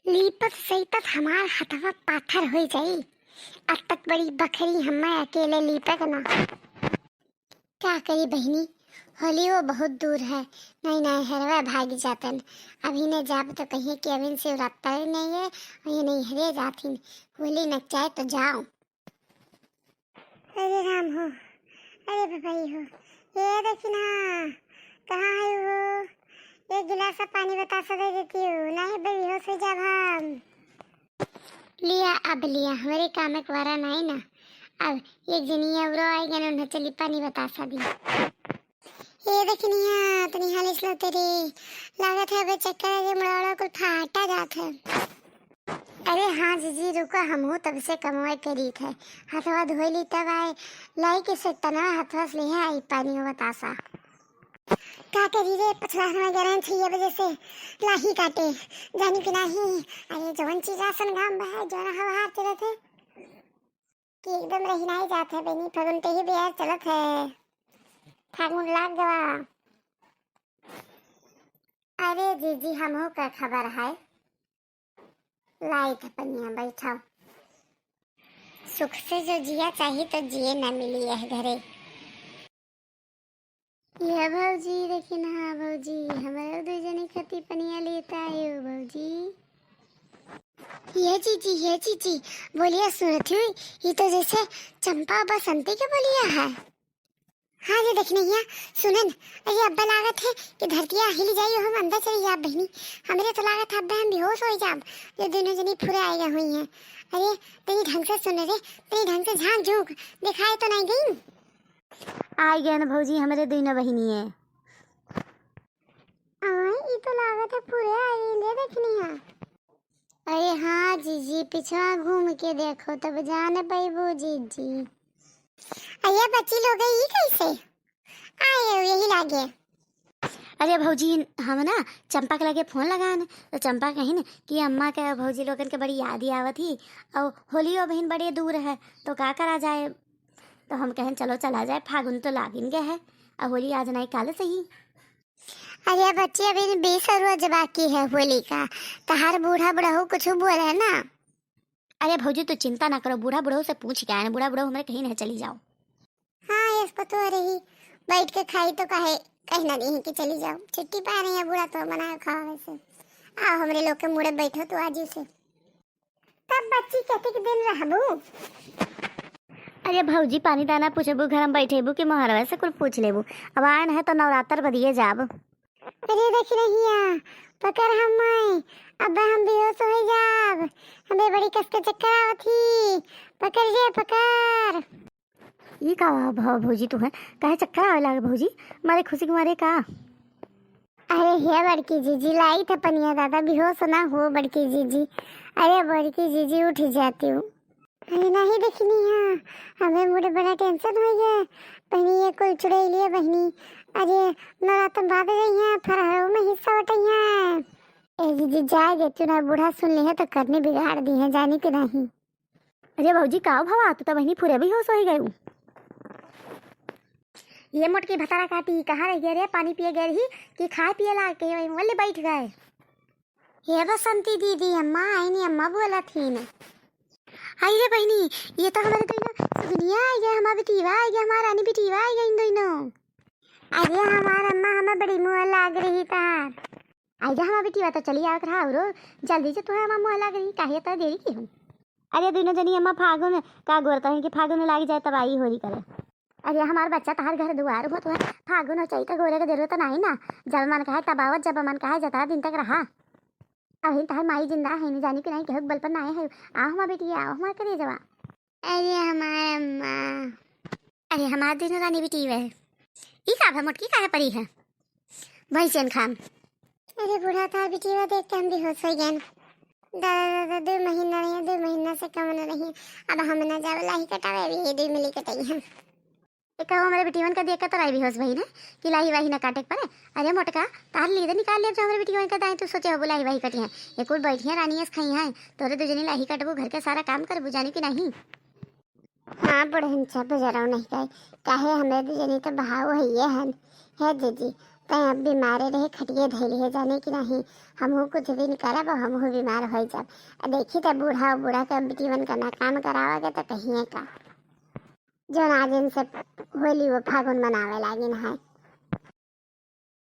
लीपत सईपत हमार हथवा पाथर हो जाई। अब तक बड़ी बखरी हमें अकेले लीपत ना। क्या करी बहनी, होली वो बहुत दूर है। नहीं नहीं हरवा भाग जातन। अभी ने जाब तो कहिए कि अभी से रत्ता ही नहीं है और ये नहीं हरे जाती। होली नचाए तो जाओ। अरे राम हो, अरे भगाई हो, ये देखी ना कहाँ है वो। एक गिलास पानी बतासा दे देती हूँ, नहीं बेहोश हो जाब हम। लिया अब लिया, हमारे काम एक वारा नहीं ना। अब एक जनी और आएगा ना, उन्हें चली पानी बतासा दी। ये देखनिया तनी हाल इसलो तेरे लागत है बे चक्कर के मुड़ाड़ा को फाटा जात है। अरे हाँ जीजी रुको, हम हो तब से कमवाई करी थे। हथवा धोली तब आए लाई के से तना हथवा से ले आई पानी हो बतासा। का करी रे पछला में गरन थी ये वजह से लाही काटे जानी कि नहीं। अरे जवन चीज आसन गाम बह जो ना हवा चले थे कि एकदम रही नहीं जात है बेनी फगुन ते ही बियाह चलत है। फागुन लाग गवा। अरे जीजी हमहू का खबर है, लाई था पनिया बैठाओ। सुख से जो जिया चाहिए तो जिए न मिली है घरे। ये भौजी देखी ना भौजी, हमारे दो जने खती पनिया लेता है भौजी। ये जीजी बोलिए सुनत हुई, ये तो जैसे चंपा बसंती के बोलिया है। हाँ जी देखने हिया सुनन। अरे अब्बा लागत है कि धरतिया हिल जाई हम अंदर चली जाब बहनी। हमरे तो लागत अब्बा हम बेहोश हो जाब। ये दोनों जनी पूरे आएगा हुई हैं। अरे तेरी ढंग से सुन रे, तेरी ढंग से झांक झूक दिखाए तो नहीं गई। आई गए ना भौजी, हमारे दोनों बहिनी है। ये तो लागत है पूरे आई ले देखनी है। अरे हाँ जीजी पिछवा घूम के देखो तब जाने पाइबो जीजी। अरे बच्ची लोग ये कैसे आए यही लागे। अरे भौजी हम ना चंपा के लगे फोन लगाए न, तो चंपा कही न कि अम्मा के भौजी लोगन के बड़ी याद ही आवत ही और होली और बहन बड़े दूर है तो का करा जाए। तो हम कहें चलो चला जाए, फागुन तो लागिन गए है और होली आज नहीं काले सही। अरे बच्ची अभी 20 रोज बाकी है होली का, तो हर बूढ़ा बुढ़ाऊ कुछ बोल है ना। अरे भौजी तो चिंता ना करो, बूढ़ा बुढ़ऊ से पूछ के आए, बूढ़ा बुढ़ऊ हमारे कहीं नहीं चली जाओ। हाँ इसको तो रही बैठ के खाई तो कहे कहना नहीं कि चली जाओ। छुट्टी पा रही है बूढ़ा तो बनाया खाओ वैसे। आओ हमारे लोग के मुड़े बैठो तो आज से। तब बच्ची कहते कि दिन रहबू। अरे भौजी पानी दाना पूछबू घर में बैठेबू कि मोहरवा से कुछ पूछ लेबू। अब आए है तो नवरात्र बदिए जाब। अरे देख रही पकड़ हम अब हम बेहोश हो जाब। हमें बड़ी कस के चक्कर आवत ही। पकड़ ले पकड़। ये का भौजी तू है काहे चक्कर आवे लागे भौजी, मारे खुशी के मारे का। अरे हे बड़की जीजी लाई था पनिया दादा बेहोश ना हो बड़की जीजी। अरे बड़की जीजी उठ जाती हूँ। अरे नहीं देखनी है हमें मुझे बड़ा टेंशन हो गया। बहनी ये कोई चुड़ैल है बहनी। अरे नवरात्र बाद रही है फरहरों में हिस्सा उठाई है। ए जीजी जाएगे तू ना बूढ़ा सुन ली है तो करने बिगाड़ दी है जानी कि नहीं। अरे भौजी का भवा तू तो बहनी पूरे भी होश हो गई। ये मोटकी भतारा काटी कहाँ रह गए रे, पानी पिए गए रही कि खाए पिए ला के वही बैठ गए। ये बसंती दीदी अम्मा आई नहीं अम्मा बोला थी ना। आई रे बहनी ये तो हमारे दोनों सुगनिया आई गया, हमारा बेटीवा आई गया, हमारा रानी बेटीवा आई गया इन दोनों। अरे हमारा अम्मा हमें बड़ी मुँह लाग रही था। आई जा हमारा बेटीवा तो चली आवत रहा और जल्दी से तुम्हें हमारा मुँह लाग रही काहे तो देरी की हूँ। अरे दोनों जनी अम्मा फागुन का गोरता है कि फागुन लाग जाए तब आई होली करे। अरे हमारा बच्चा तहार घर दुआर हो तो फागुन हो चाहिए तो गोरे का जरूरत नहीं ना। जब मन कहे तब आवत, जब मन कहे जता दिन तक रहा। अभी तहार माई जिंदा है नहीं जानी कि नहीं कहक बल पर ना है। आओ हमारा बेटी आओ हमारे करे जवा। अरे हमारा अम्मा। अरे हमारा दोनों रानी बेटी है। ई का है मोटकी काहे पड़ी है भाई चैन खाम। अरे बूढ़ा था बेटी वो देख के हम भी होश हो गए। दादा 2 महीना नहीं 2 महीना से कम न रही। अब हम ना जावे लाही कटावे अभी 2 मिली कटाई है। एक हमारे बेटीवन का देख कर तो राई भी होश भई ना कि लाही वाही ना काटे पड़े। अरे मोटका तार लीदे निकाल ले जो हमारे बेटीवन का दाएं तो सोचे हो लाही वाही कटी है। एक और बैठी है रानीस खाई है तोरे दो जनी लाही कटबू घर के सारा काम करबू जानी कि नहीं। हाँ बुढ़न सब जरा नहीं कहे काहे हमें दो जनी तो बहाव है ये है जीजी तय अब बीमारे रहे खटिए धैले जाने की नहीं। हमहू कुछ दिन करब और हमहू बीमार हो जाब। देखी तो बूढ़ा के बेटीवन का ना काम करावागे तो कहिए का। जो आज इनसे होली वो फागुन मनावे लागिन है।